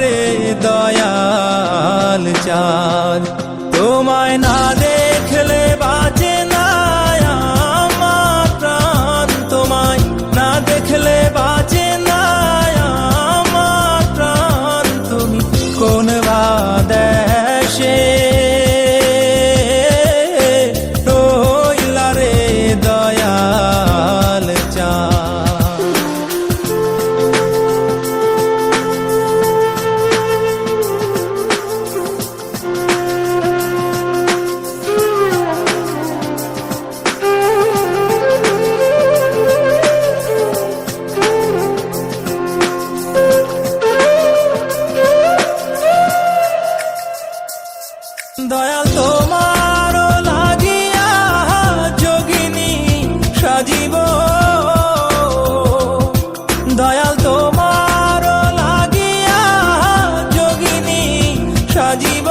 রে দয়াল চাঁদ, তোমায় না দেখলে বাঁচে না আমার প্রাণ, তোমায় না দেখলে বাঁচে না আমার প্রাণ। তুমি কোন বা দেশে রইলা রে দয়াল চাঁদ। দয়াল তোমার লাগিয়া যোগিনী সাজিব, দয়াল তোমার লাগিয়া যোগিনী সাজিব।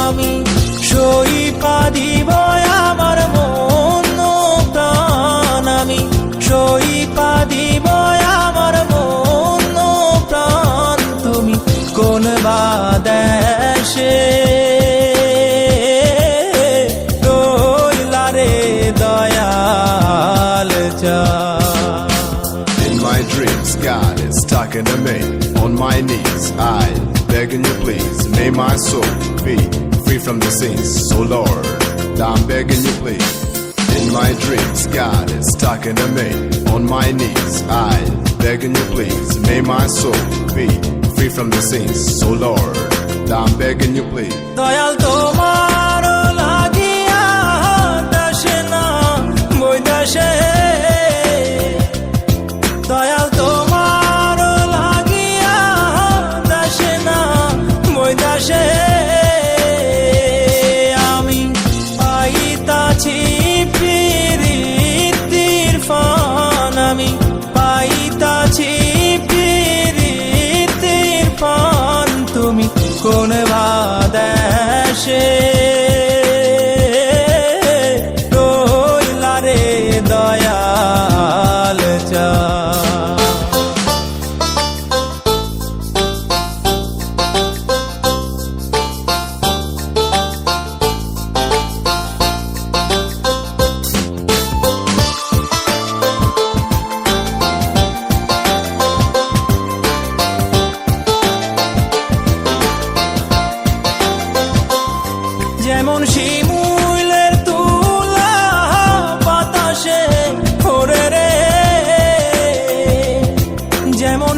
আমি সই পাদিব আমার মন প্রাণ, আমি সই পাদিব আমার মন প্রাণ। তুমি কোন বা দেশে রইলা রে দয়াল চাঁদ। In my dreams, God is talking to me. On my knees, I begging you please, may my soul be free from the sins. So Lord, I'm begging you please. In my dreams, God is talking to me. On my knees, I begging you please, may my soul be free from the sins. So Lord, I'm begging you please. Dayal তোমার লাগিয়া দাসে না বৈদাসে, দয়াল তোমার লাগিয়া দাসে না বৈদাসে। আমি পাইতাছি প্রীতির ফান, আমি পাইতাছি প্রীতির ফান। তুমি কোন বা দেশে রইলা রে দয়াল চাঁদ। যেমন শিমুলের তুলা বাতাসে ওরে রে, যেমন